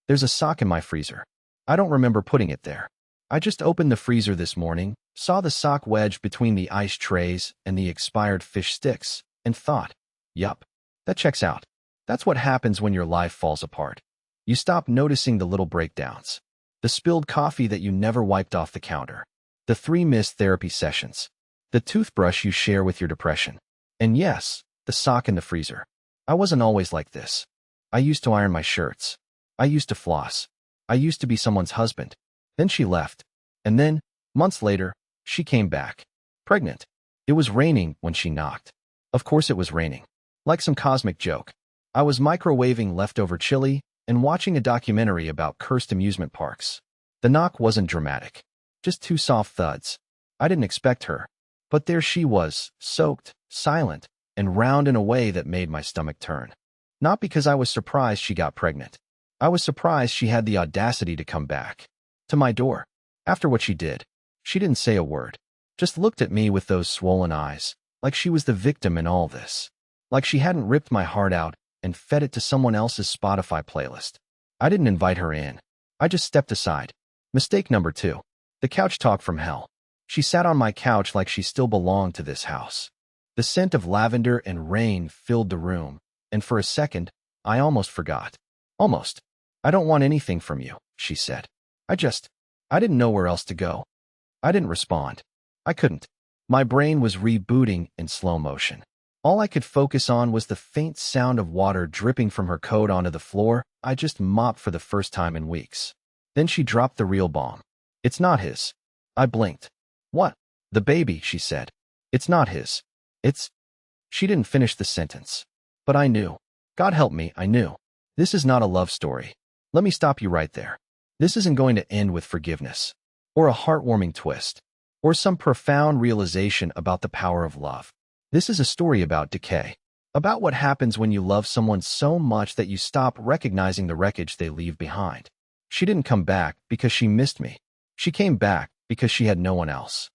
There's a sock in my freezer. I don't remember putting it there. I just opened the freezer this morning, saw the sock wedged between the ice trays and the expired fish sticks, and thought, yup, that checks out. That's what happens when your life falls apart. You stop noticing the little breakdowns. The spilled coffee that you never wiped off the counter. The 3 missed therapy sessions. The toothbrush you share with your depression. And yes, the sock in the freezer. I wasn't always like this. I used to iron my shirts. I used to floss. I used to be someone's husband. Then she left. And then, months later, she came back. Pregnant. It was raining when she knocked. Of course it was raining. Like some cosmic joke. I was microwaving leftover chili and watching a documentary about cursed amusement parks. The knock wasn't dramatic. Just 2 soft thuds. I didn't expect her. But there she was, soaked, silent, and round in a way that made my stomach turn. Not because I was surprised she got pregnant. I was surprised she had the audacity to come back. To my door. After what she did. She didn't say a word. Just looked at me with those swollen eyes, like she was the victim in all this. Like she hadn't ripped my heart out and fed it to someone else's Spotify playlist. I didn't invite her in. I just stepped aside. Mistake number 2. The couch talk from hell. She sat on my couch like she still belonged to this house. The scent of lavender and rain filled the room, and for a second, I almost forgot. Almost. I don't want anything from you, she said. I didn't know where else to go. I didn't respond. I couldn't. My brain was rebooting in slow motion. All I could focus on was the faint sound of water dripping from her coat onto the floor I just mopped for the first time in weeks. Then she dropped the real bomb. It's not his. I blinked. What? The baby, she said. It's not his. It's... She didn't finish the sentence. But I knew. God help me, I knew. This is not a love story. Let me stop you right there. This isn't going to end with forgiveness, or a heartwarming twist, or some profound realization about the power of love. This is a story about decay, about what happens when you love someone so much that you stop recognizing the wreckage they leave behind. She didn't come back because she missed me. She came back because she had no one else.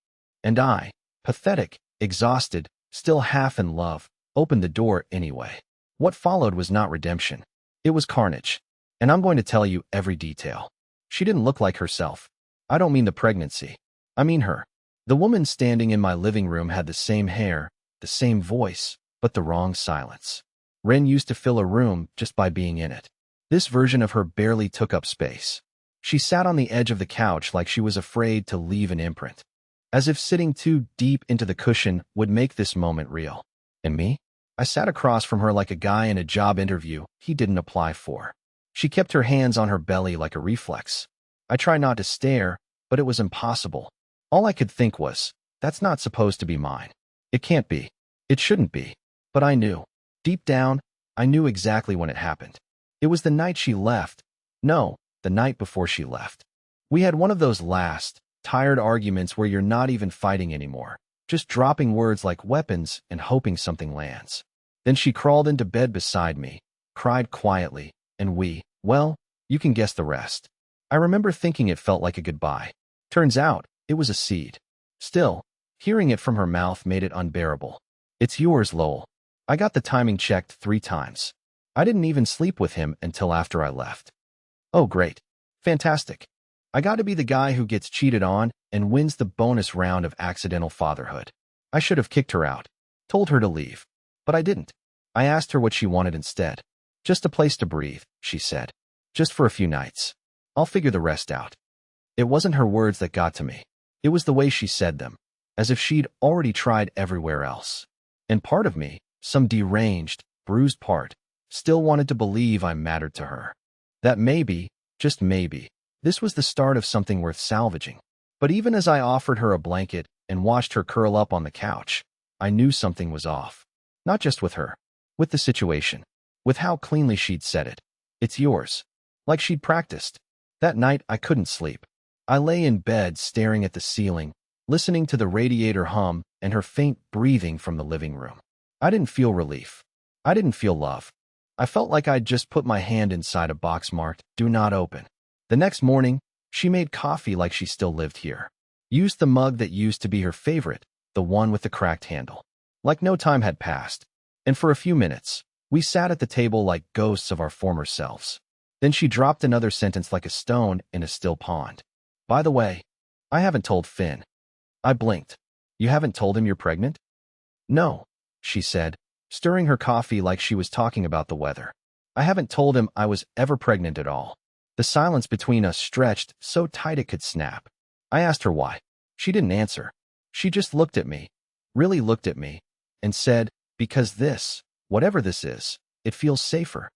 And I, pathetic, exhausted, still half in love, opened the door anyway. What followed was not redemption. It was carnage. And I'm going to tell you every detail. She didn't look like herself. I don't mean the pregnancy. I mean her. The woman standing in my living room had the same hair, the same voice, but the wrong silence. Ren used to fill a room just by being in it. This version of her barely took up space. She sat on the edge of the couch like she was afraid to leave an imprint, as if sitting too deep into the cushion would make this moment real. And me? I sat across from her like a guy in a job interview he didn't apply for. She kept her hands on her belly like a reflex. I tried not to stare, but it was impossible. All I could think was, that's not supposed to be mine. It can't be. It shouldn't be. But I knew. Deep down, I knew exactly when it happened. It was the night she left. No, the night before she left. We had one of those last, tired arguments where you're not even fighting anymore, just dropping words like weapons and hoping something lands. Then she crawled into bed beside me, cried quietly, and well, you can guess the rest. I remember thinking it felt like a goodbye. Turns out, it was a seed. Still, hearing it from her mouth made it unbearable. It's yours, Lowell. I got the timing checked 3 times. I didn't even sleep with him until after I left. Oh, great. Fantastic. I got to be the guy who gets cheated on and wins the bonus round of accidental fatherhood. I should have kicked her out, told her to leave. But I didn't. I asked her what she wanted instead. Just a place to breathe, she said. Just for a few nights. I'll figure the rest out. It wasn't her words that got to me. It was the way she said them, as if she'd already tried everywhere else. And part of me, some deranged, bruised part, still wanted to believe I mattered to her. That maybe, just maybe, this was the start of something worth salvaging. But even as I offered her a blanket and watched her curl up on the couch, I knew something was off. Not just with her, with the situation, with how cleanly she'd said it. It's yours. Like she'd practiced. That night, I couldn't sleep. I lay in bed staring at the ceiling, listening to the radiator hum and her faint breathing from the living room. I didn't feel relief. I didn't feel love. I felt like I'd just put my hand inside a box marked, "Do not open." The next morning, she made coffee like she still lived here. Used the mug that used to be her favorite, the one with the cracked handle. Like no time had passed. And for a few minutes, we sat at the table like ghosts of our former selves. Then she dropped another sentence like a stone in a still pond. By the way, I haven't told Finn. I blinked. You haven't told him you're pregnant? No, she said, stirring her coffee like she was talking about the weather. I haven't told him I was ever pregnant at all. The silence between us stretched so tight it could snap. I asked her why. She didn't answer. She just looked at me, really looked at me, and said, because this, whatever this is, it feels safer.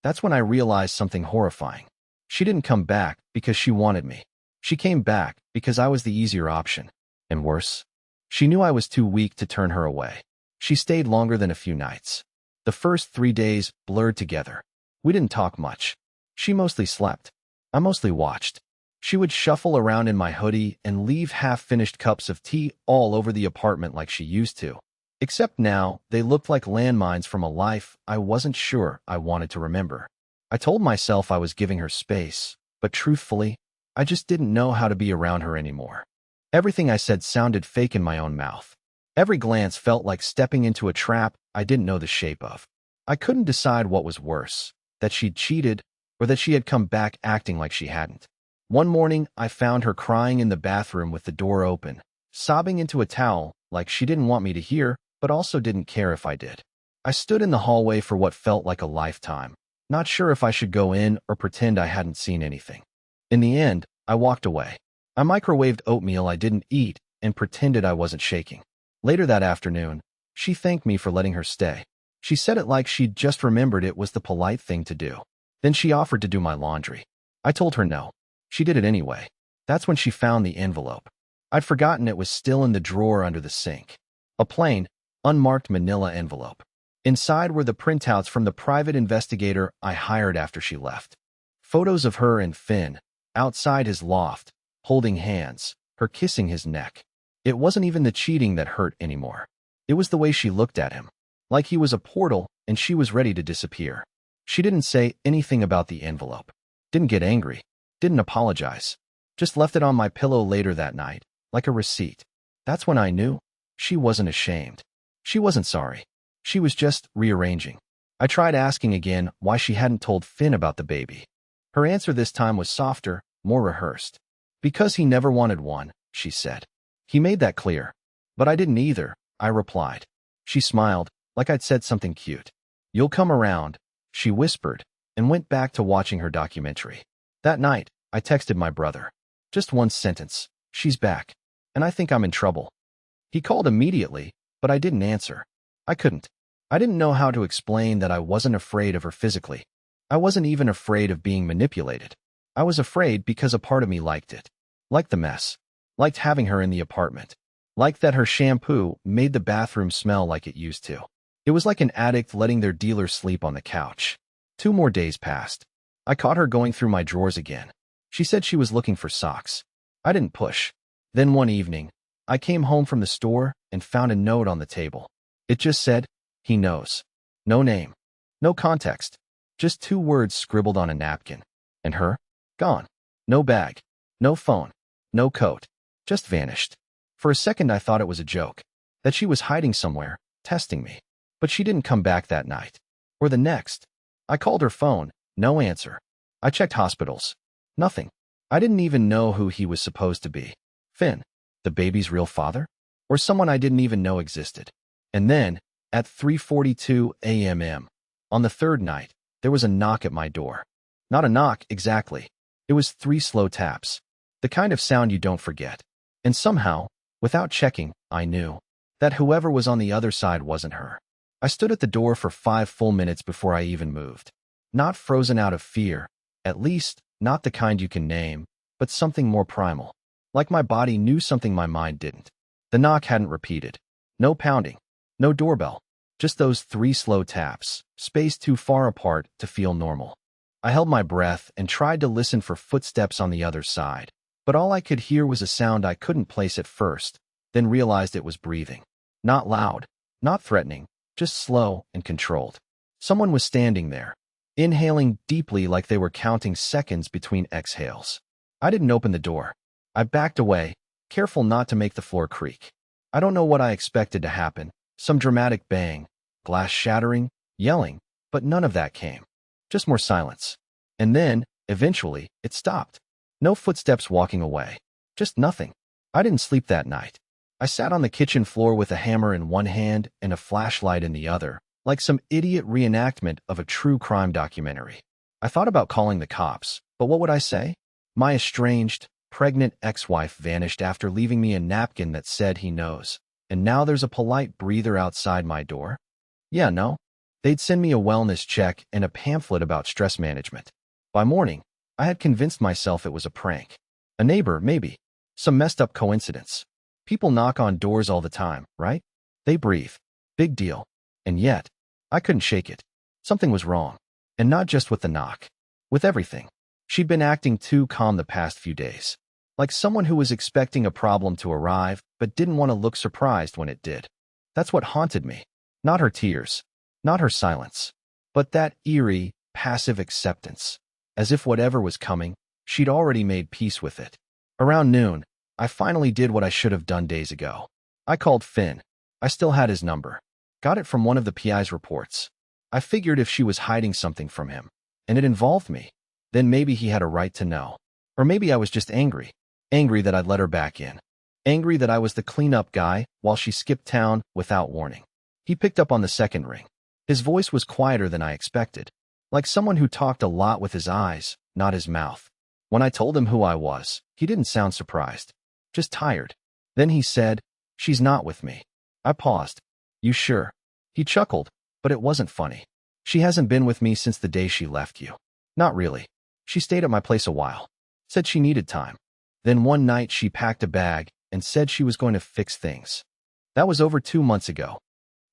That's when I realized something horrifying. She didn't come back because she wanted me. She came back because I was the easier option. And worse, she knew I was too weak to turn her away. She stayed longer than a few nights. The first 3 days blurred together. We didn't talk much. She mostly slept. I mostly watched. She would shuffle around in my hoodie and leave half-finished cups of tea all over the apartment like she used to. Except now, they looked like landmines from a life I wasn't sure I wanted to remember. I told myself I was giving her space, but truthfully, I just didn't know how to be around her anymore. Everything I said sounded fake in my own mouth. Every glance felt like stepping into a trap I didn't know the shape of. I couldn't decide what was worse, that she'd cheated or that she had come back acting like she hadn't. One morning, I found her crying in the bathroom with the door open, sobbing into a towel like she didn't want me to hear, but also didn't care if I did. I stood in the hallway for what felt like a lifetime, not sure if I should go in or pretend I hadn't seen anything. In the end, I walked away. I microwaved oatmeal I didn't eat and pretended I wasn't shaking. Later that afternoon, she thanked me for letting her stay. She said it like she'd just remembered it was the polite thing to do. Then she offered to do my laundry. I told her no. She did it anyway. That's when she found the envelope. I'd forgotten it was still in the drawer under the sink. A plain, unmarked manila envelope. Inside were the printouts from the private investigator I hired after she left. Photos of her and Finn, outside his loft, holding hands, her kissing his neck. It wasn't even the cheating that hurt anymore. It was the way she looked at him, like he was a portal and she was ready to disappear. She didn't say anything about the envelope, didn't get angry, didn't apologize, just left it on my pillow later that night, like a receipt. That's when I knew she wasn't ashamed. She wasn't sorry. She was just rearranging. I tried asking again why she hadn't told Finn about the baby. Her answer this time was softer, more rehearsed. Because he never wanted one, she said. He made that clear. But I didn't either, I replied. She smiled, like I'd said something cute. You'll come around, she whispered, and went back to watching her documentary. That night, I texted my brother. Just one sentence. She's back. And I think I'm in trouble. He called immediately, but I didn't answer. I couldn't. I didn't know how to explain that I wasn't afraid of her physically. I wasn't even afraid of being manipulated. I was afraid because a part of me liked it. Liked the mess. Liked having her in the apartment. Liked that her shampoo made the bathroom smell like it used to. It was like an addict letting their dealer sleep on the couch. 2 more days passed. I caught her going through my drawers again. She said she was looking for socks. I didn't push. Then one evening, I came home from the store and found a note on the table. It just said, he knows. No name. No context. Just 2 words scribbled on a napkin. And her? Gone. No bag. No phone. No coat. Just vanished. For a second I thought it was a joke. That she was hiding somewhere, testing me. But she didn't come back that night. Or the next. I called her phone. No answer. I checked hospitals. Nothing. I didn't even know who he was supposed to be. Finn, the baby's real father? Or someone I didn't even know existed. And then, at 3:42 a.m., on the 3rd night, there was a knock at my door. Not a knock, exactly. It was 3 slow taps. The kind of sound you don't forget. And somehow, without checking, I knew that whoever was on the other side wasn't her. I stood at the door for 5 full minutes before I even moved. Not frozen out of fear, at least not the kind you can name, but something more primal. Like my body knew something my mind didn't. The knock hadn't repeated. No pounding. No doorbell. Just those 3 slow taps, spaced too far apart to feel normal. I held my breath and tried to listen for footsteps on the other side, but all I could hear was a sound I couldn't place at first, then realized it was breathing. Not loud, not threatening, just slow and controlled. Someone was standing there, inhaling deeply like they were counting seconds between exhales. I didn't open the door. I backed away, careful not to make the floor creak. I don't know what I expected to happen. Some dramatic bang, glass shattering, yelling, but none of that came. Just more silence. And then, eventually, it stopped. No footsteps walking away. Just nothing. I didn't sleep that night. I sat on the kitchen floor with a hammer in one hand and a flashlight in the other, like some idiot reenactment of a true crime documentary. I thought about calling the cops, but what would I say? My estranged, pregnant ex-wife vanished after leaving me a napkin that said he knows. And now there's a polite breather outside my door? Yeah, no. They'd send me a wellness check and a pamphlet about stress management. By morning, I had convinced myself it was a prank. A neighbor, maybe. Some messed up coincidence. People knock on doors all the time, right? They breathe. Big deal. And yet, I couldn't shake it. Something was wrong. And not just with the knock. With everything. She'd been acting too calm the past few days. Like someone who was expecting a problem to arrive, but didn't want to look surprised when it did. That's what haunted me. Not her tears. Not her silence. But that eerie, passive acceptance. As if whatever was coming, she'd already made peace with it. Around noon, I finally did what I should have done days ago. I called Finn. I still had his number. Got it from one of the PI's reports. I figured if she was hiding something from him, and it involved me, then maybe he had a right to know. Or maybe I was just angry. Angry that I'd let her back in. Angry that I was the cleanup guy while she skipped town without warning. He picked up on the second ring. His voice was quieter than I expected. Like someone who talked a lot with his eyes, not his mouth. When I told him who I was, he didn't sound surprised. Just tired. Then he said, "She's not with me." I paused. "You sure?" He chuckled, but it wasn't funny. "She hasn't been with me since the day she left you." "Not really. She stayed at my place a while. Said she needed time. Then one night she packed a bag and said she was going to fix things." That was over 2 months ago.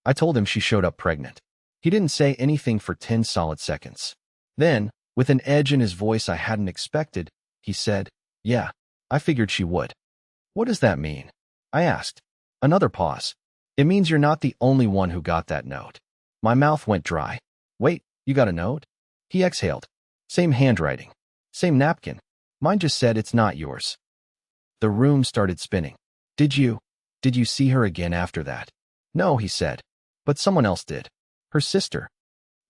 I told him she showed up pregnant. He didn't say anything for 10 solid seconds. Then, with an edge in his voice I hadn't expected, he said, "Yeah, I figured she would." "What does that mean?" I asked. Another pause. "It means you're not the only one who got that note." My mouth went dry. "Wait, you got a note?" He exhaled. "Same handwriting. Same napkin. Mine just said it's not yours." The room started spinning. Did you see her again after that?" "No," he said. "But someone else did. Her sister."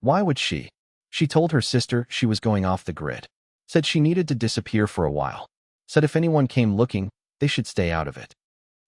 "Why would she?" "She told her sister she was going off the grid. Said she needed to disappear for a while. Said if anyone came looking, they should stay out of it."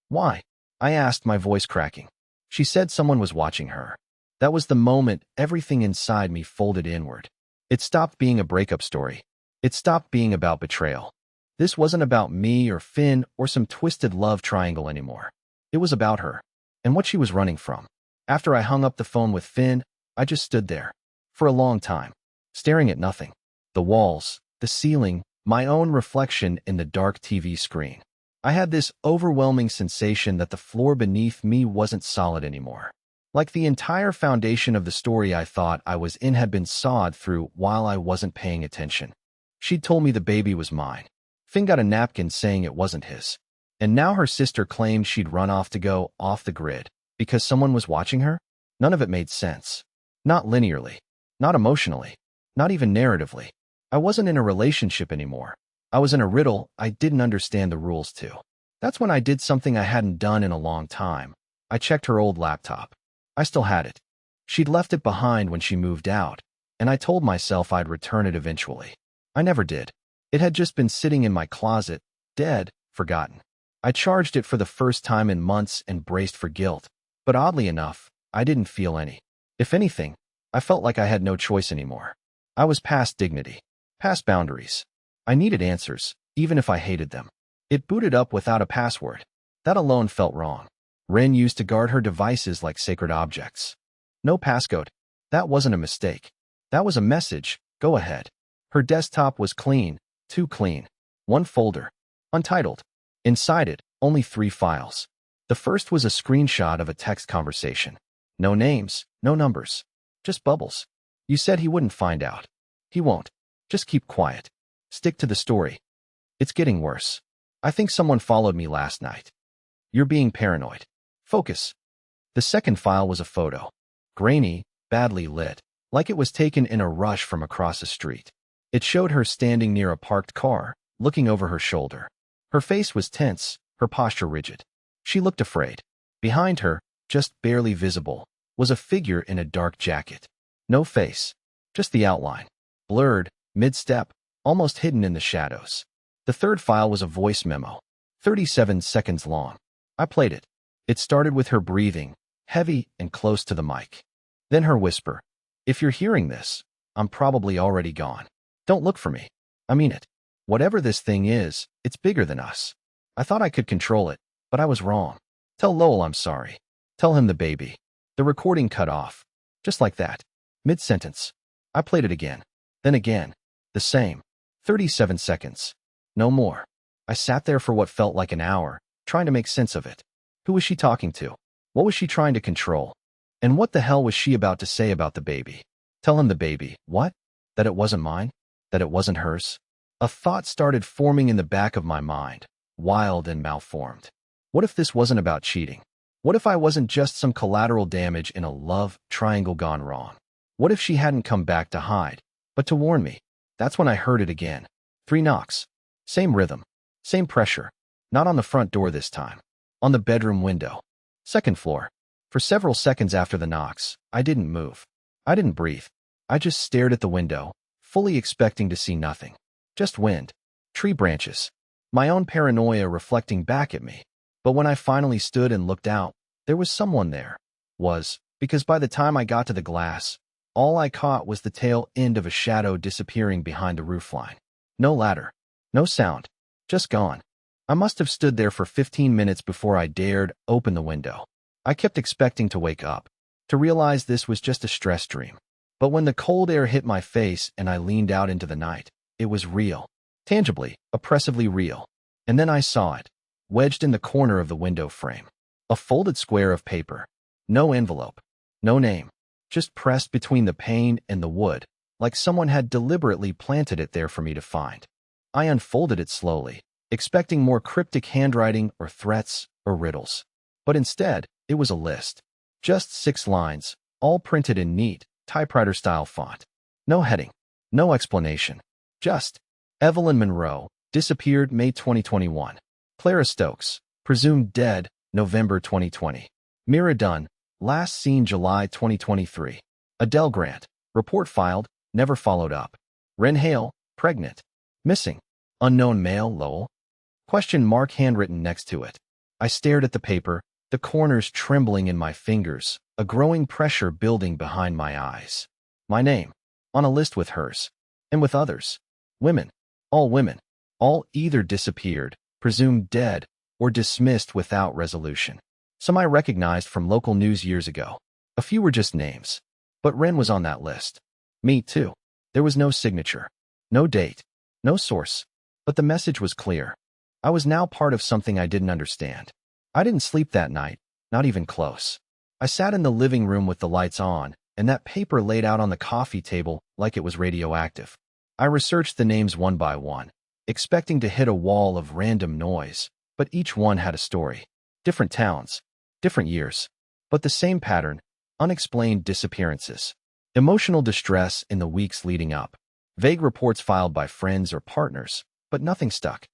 "Why?" I asked, my voice cracking. "She said someone was watching her." That was the moment everything inside me folded inward. It stopped being a breakup story. It stopped being about betrayal. This wasn't about me or Finn or some twisted love triangle anymore. It was about her and what she was running from. After I hung up the phone with Finn, I just stood there for a long time, staring at nothing. The walls, the ceiling, my own reflection in the dark TV screen. I had this overwhelming sensation that the floor beneath me wasn't solid anymore. Like the entire foundation of the story I thought I was in had been sawed through while I wasn't paying attention. She'd told me the baby was mine. Finn got a napkin saying it wasn't his. And now her sister claimed she'd run off to go off the grid because someone was watching her? None of it made sense. Not linearly. Not emotionally. Not even narratively. I wasn't in a relationship anymore. I was in a riddle I didn't understand the rules to. That's when I did something I hadn't done in a long time. I checked her old laptop. I still had it. She'd left it behind when she moved out, and I told myself I'd return it eventually. I never did. It had just been sitting in my closet, dead, forgotten. I charged it for the first time in months and braced for guilt. But oddly enough, I didn't feel any. If anything, I felt like I had no choice anymore. I was past dignity, past boundaries. I needed answers, even if I hated them. It booted up without a password. That alone felt wrong. Ren used to guard her devices like sacred objects. No passcode. That wasn't a mistake. That was a message. Go ahead. Her desktop was clean, too clean. One folder. Untitled. Inside it, only 3 files. The first was a screenshot of a text conversation. No names, no numbers. Just bubbles. "You said he wouldn't find out. He won't. Just keep quiet. Stick to the story. It's getting worse. I think someone followed me last night. You're being paranoid. Focus." The second file was a photo. Grainy, badly lit, like it was taken in a rush from across a street. It showed her standing near a parked car, looking over her shoulder. Her face was tense, her posture rigid. She looked afraid. Behind her, just barely visible, was a figure in a dark jacket. No face, just the outline. Blurred, Mid-step, almost hidden in the shadows. The third file was a voice memo, 37 seconds long. I played it. It started with her breathing, heavy and close to the mic. Then her whisper, "If you're hearing this, I'm probably already gone. Don't look for me. I mean it. Whatever this thing is, it's bigger than us. I thought I could control it, but I was wrong. Tell Lowell I'm sorry. Tell him the baby." The recording cut off. Just like that. Mid-sentence. I played it again. Then again. The same. 37 seconds. No more. I sat there for what felt like an hour, trying to make sense of it. Who was she talking to? What was she trying to control? And what the hell was she about to say about the baby? Tell him the baby. What? That it wasn't mine? That it wasn't hers? A thought started forming in the back of my mind, wild and malformed. What if this wasn't about cheating? What if I wasn't just some collateral damage in a love triangle gone wrong? What if she hadn't come back to hide, but to warn me? That's when I heard it again. 3 knocks. Same rhythm. Same pressure. Not on the front door this time. On the bedroom window. Second floor. For several seconds after the knocks, I didn't move. I didn't breathe. I just stared at the window, fully expecting to see nothing. Just wind. Tree branches. My own paranoia reflecting back at me. But when I finally stood and looked out, there was someone there. Because by the time I got to the glass, all I caught was the tail end of a shadow disappearing behind the roofline. No ladder. No sound. Just gone. I must have stood there for 15 minutes before I dared open the window. I kept expecting to wake up, to realize this was just a stress dream. But when the cold air hit my face and I leaned out into the night, it was real. Tangibly, oppressively real. And then I saw it, wedged in the corner of the window frame. A folded square of paper. No envelope. No name. Just pressed between the pane and the wood, like someone had deliberately planted it there for me to find. I unfolded it slowly, expecting more cryptic handwriting or threats or riddles. But instead, it was a list. Just 6 lines, all printed in neat, typewriter-style font. No heading. No explanation. Just, Evelyn Monroe, disappeared May 2021. Clara Stokes, presumed dead, November 2020. Mira Dunn, last seen July 2023. Adele Grant, report filed, never followed up. Ren Hale, pregnant. Missing. Unknown male, Lowell? Question mark handwritten next to it. I stared at the paper, the corners trembling in my fingers, a growing pressure building behind my eyes. My name, on a list with hers. And with others. Women. All either disappeared, presumed dead, or dismissed without resolution. Some I recognized from local news years ago. A few were just names. But Ren was on that list. Me too. There was no signature. No date. No source. But the message was clear. I was now part of something I didn't understand. I didn't sleep that night, not even close. I sat in the living room with the lights on, and that paper laid out on the coffee table like it was radioactive. I researched the names one by one, expecting to hit a wall of random noise, but each one had a story. Different towns, different years, but the same pattern, unexplained disappearances. Emotional distress in the weeks leading up. Vague reports filed by friends or partners, but nothing stuck.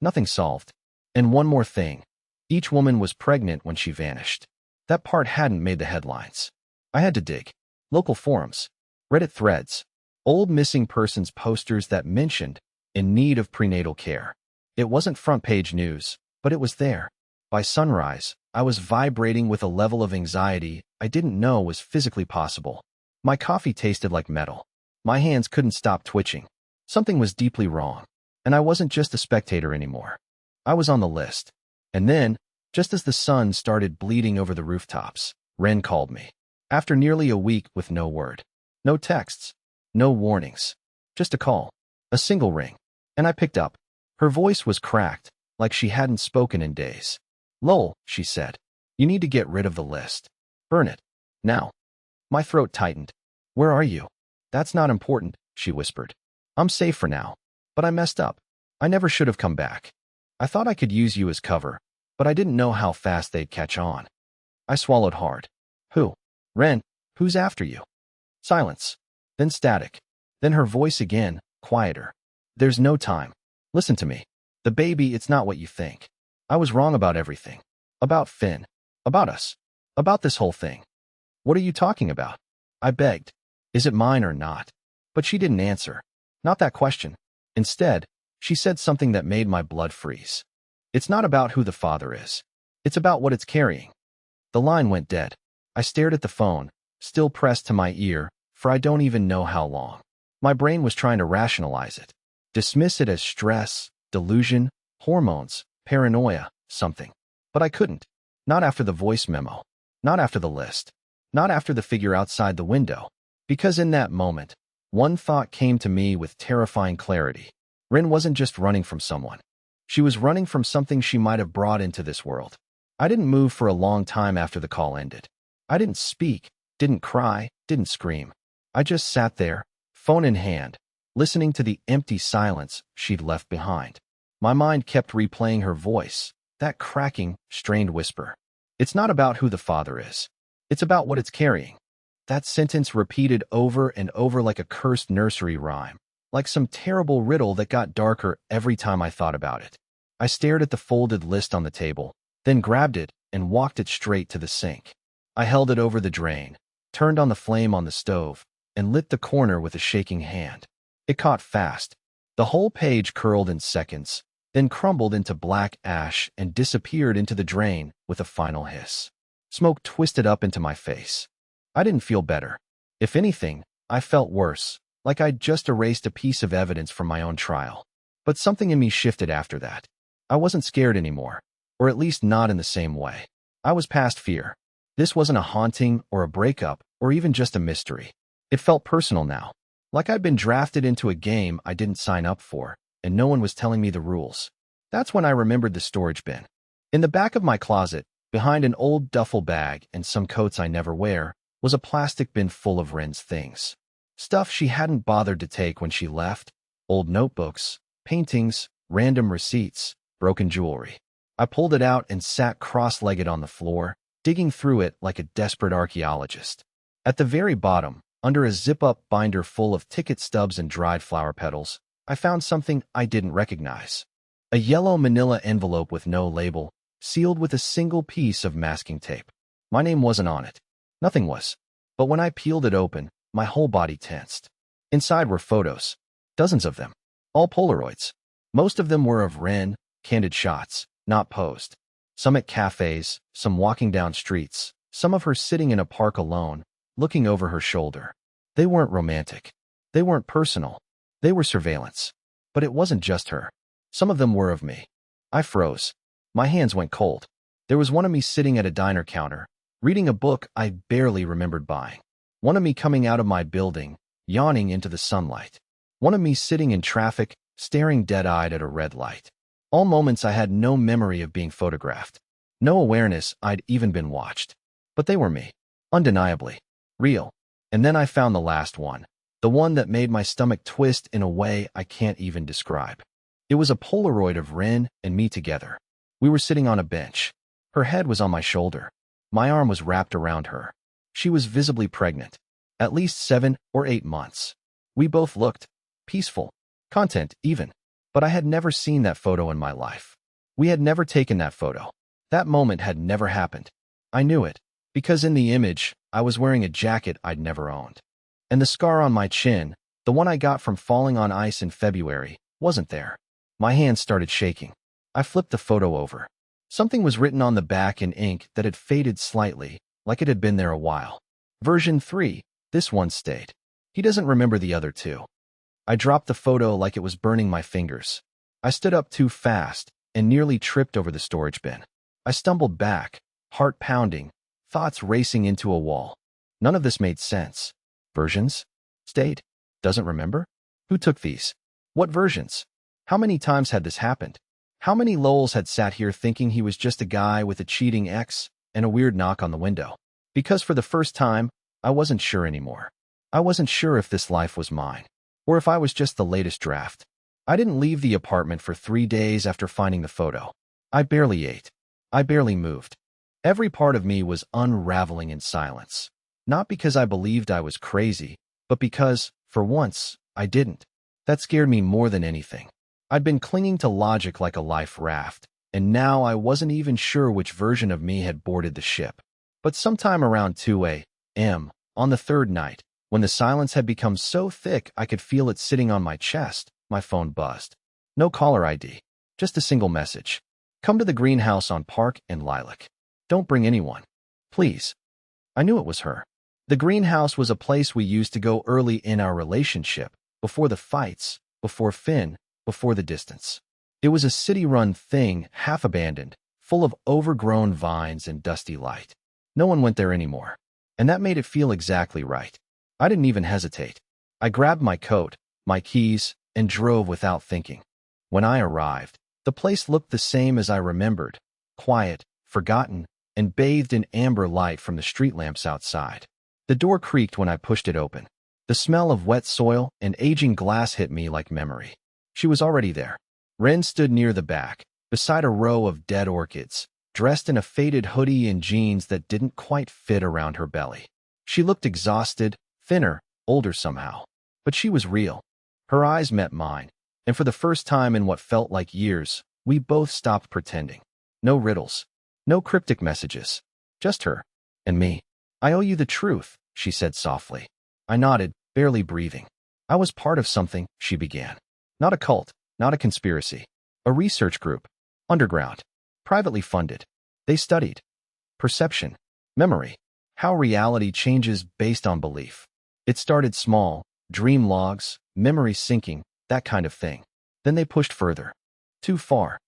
Nothing solved. And one more thing. Each woman was pregnant when she vanished. That part hadn't made the headlines. I had to dig. Local forums, Reddit threads, old missing persons posters that mentioned in need of prenatal care. It wasn't front-page news, but it was there. By sunrise, I was vibrating with a level of anxiety I didn't know was physically possible. My coffee tasted like metal. My hands couldn't stop twitching. Something was deeply wrong, and I wasn't just a spectator anymore. I was on the list. And then, just as the sun started bleeding over the rooftops, Ren called me. After nearly a week with no word. No texts. No warnings. Just a call. A single ring. And I picked up. Her voice was cracked, like she hadn't spoken in days. "Lowell," she said, "you need to get rid of the list. Burn it. Now." My throat tightened. "Where are you?" "That's not important," she whispered. "I'm safe for now. But I messed up. I never should have come back. I thought I could use you as cover, but I didn't know how fast they'd catch on." I swallowed hard. "Who?" "Ren, who's after you?" Silence. Then static. Then her voice again, quieter. "There's no time. Listen to me. The baby, it's not what you think. I was wrong about everything. About Finn. About us. About this whole thing." "What are you talking about?" I begged. "Is it mine or not?" But she didn't answer. Not that question. Instead, she said something that made my blood freeze. It's not about who the father is. It's about what it's carrying. The line went dead. I stared at the phone, still pressed to my ear, for I don't even know how long. My brain was trying to rationalize it, dismiss it as stress, delusion, hormones, paranoia, something. But I couldn't. Not after the voice memo. Not after the list. Not after the figure outside the window. Because in that moment, one thought came to me with terrifying clarity. Rin wasn't just running from someone. She was running from something she might have brought into this world. I didn't move for a long time after the call ended. I didn't speak, didn't cry, didn't scream. I just sat there, phone in hand, listening to the empty silence she'd left behind. My mind kept replaying her voice, that cracking, strained whisper. It's not about who the father is. It's about what it's carrying. That sentence repeated over and over like a cursed nursery rhyme, like some terrible riddle that got darker every time I thought about it. I stared at the folded list on the table, then grabbed it and walked it straight to the sink. I held it over the drain, turned on the flame on the stove, and lit the corner with a shaking hand. It caught fast. The whole page curled in seconds, then crumbled into black ash and disappeared into the drain with a final hiss. Smoke twisted up into my face. I didn't feel better. If anything, I felt worse, like I'd just erased a piece of evidence from my own trial. But something in me shifted after that. I wasn't scared anymore, or at least not in the same way. I was past fear. This wasn't a haunting or a breakup or even just a mystery. It felt personal now, like I'd been drafted into a game I didn't sign up for, and no one was telling me the rules. That's when I remembered the storage bin. In the back of my closet, behind an old duffel bag and some coats I never wear, was a plastic bin full of Rin's things. Stuff she hadn't bothered to take when she left, old notebooks, paintings, random receipts, broken jewelry. I pulled it out and sat cross-legged on the floor, digging through it like a desperate archaeologist. At the very bottom, under a zip-up binder full of ticket stubs and dried flower petals, I found something I didn't recognize. A yellow manila envelope with no label, sealed with a single piece of masking tape. My name wasn't on it. Nothing was. But when I peeled it open, my whole body tensed. Inside were photos. Dozens of them. All Polaroids. Most of them were of Rin, candid shots, not posed. Some at cafes, some walking down streets, some of her sitting in a park alone, looking over her shoulder. They weren't romantic. They weren't personal. They were surveillance. But it wasn't just her. Some of them were of me. I froze. My hands went cold. There was one of me sitting at a diner counter, reading a book I barely remembered buying. One of me coming out of my building, yawning into the sunlight. One of me sitting in traffic, staring dead-eyed at a red light. All moments I had no memory of being photographed. No awareness I'd even been watched. But they were me. Undeniably. Real. And then I found the last one. The one that made my stomach twist in a way I can't even describe. It was a Polaroid of Rin and me together. We were sitting on a bench. Her head was on my shoulder. My arm was wrapped around her. She was visibly pregnant. At least 7 or 8 months. We both looked peaceful. Content, even. But I had never seen that photo in my life. We had never taken that photo. That moment had never happened. I knew it, because in the image, I was wearing a jacket I'd never owned. And the scar on my chin, the one I got from falling on ice in February, wasn't there. My hands started shaking. I flipped the photo over. Something was written on the back in ink that had faded slightly, like it had been there a while. Version 3, this one stayed. He doesn't remember the other two. I dropped the photo like it was burning my fingers. I stood up too fast and nearly tripped over the storage bin. I stumbled back, heart pounding, thoughts racing into a wall. None of this made sense. Versions? Stayed? Doesn't remember? Who took these? What versions? How many times had this happened? How many Lowells had sat here thinking he was just a guy with a cheating ex and a weird knock on the window? Because for the first time, I wasn't sure anymore. I wasn't sure if this life was mine, or if I was just the latest draft. I didn't leave the apartment for 3 days after finding the photo. I barely ate. I barely moved. Every part of me was unraveling in silence. Not because I believed I was crazy, but because, for once, I didn't. That scared me more than anything. I'd been clinging to logic like a life raft, and now I wasn't even sure which version of me had boarded the ship. But sometime around 2 a.m., on the third night, When the silence had become so thick I could feel it sitting on my chest, my phone buzzed. No caller ID, just a single message. Come to the greenhouse on Park and Lilac. Don't bring anyone. Please. I knew it was her. The greenhouse was a place we used to go early in our relationship, before the fights, before Finn, before the distance. It was a city-run thing, half-abandoned, full of overgrown vines and dusty light. No one went there anymore, and that made it feel exactly right. I didn't even hesitate. I grabbed my coat, my keys, and drove without thinking. When I arrived, the place looked the same as I remembered, quiet, forgotten, and bathed in amber light from the street lamps outside. The door creaked when I pushed it open. The smell of wet soil and aging glass hit me like memory. She was already there. Ren stood near the back, beside a row of dead orchids, dressed in a faded hoodie and jeans that didn't quite fit around her belly. She looked exhausted, thinner, older somehow. But she was real. Her eyes met mine, and for the first time in what felt like years, we both stopped pretending. No riddles. No cryptic messages. Just her. And me. I owe you the truth, she said softly. I nodded, barely breathing. I was part of something, she began. Not a cult, not a conspiracy. A research group. Underground. Privately funded. They studied perception, memory, how reality changes based on belief. It started small, dream logs, memory syncing, that kind of thing. Then they pushed further. Too far.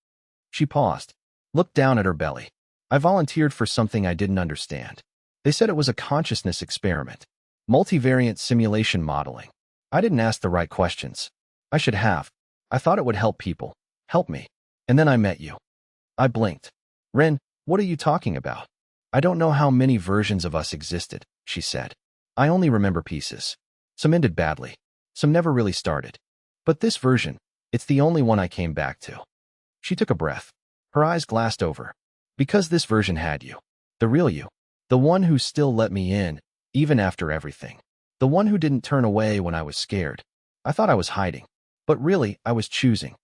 She paused, looked down at her belly. I volunteered for something I didn't understand. They said it was a consciousness experiment. Multivariate simulation modeling. I didn't ask the right questions. I should have. I thought it would help people. Help me. And then I met you. I blinked. Ren, what are you talking about? I don't know how many versions of us existed, she said. I only remember pieces. Some ended badly. Some never really started. But this version, it's the only one I came back to. She took a breath. Her eyes glassed over. Because this version had you. The real you. The one who still let me in, even after everything. The one who didn't turn away when I was scared. I thought I was hiding. But really, I was choosing.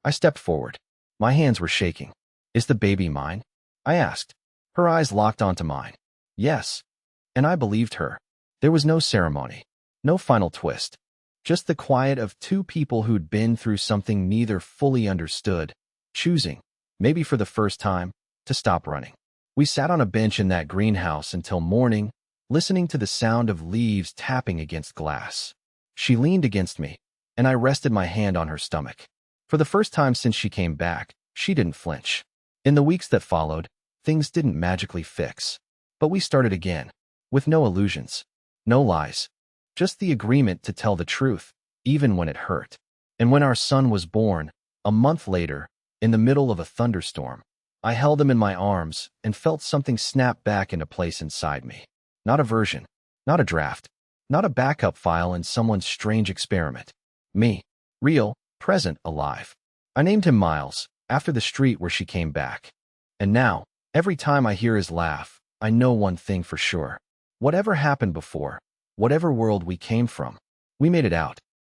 I stepped forward. My hands were shaking. Is the baby mine? I asked. Her eyes locked onto mine. Yes. And I believed her. There was no ceremony. No final twist. Just the quiet of two people who'd been through something neither fully understood, choosing, maybe for the first time, to stop running. We sat on a bench in that greenhouse until morning, listening to the sound of leaves tapping against glass. She leaned against me, and I rested my hand on her stomach. For the first time since she came back, she didn't flinch. In the weeks that followed, things didn't magically fix. But we started again, with no illusions, no lies, just the agreement to tell the truth, even when it hurt. And when our son was born, a month later, in the middle of a thunderstorm, I held him in my arms and felt something snap back into place inside me. Not a version, not a draft, not a backup file in someone's strange experiment. Me. Real, present, alive. I named him Miles, after the street where she came back. And now, every time I hear his laugh, I know one thing for sure. Whatever happened before, whatever world we came from, we made it out.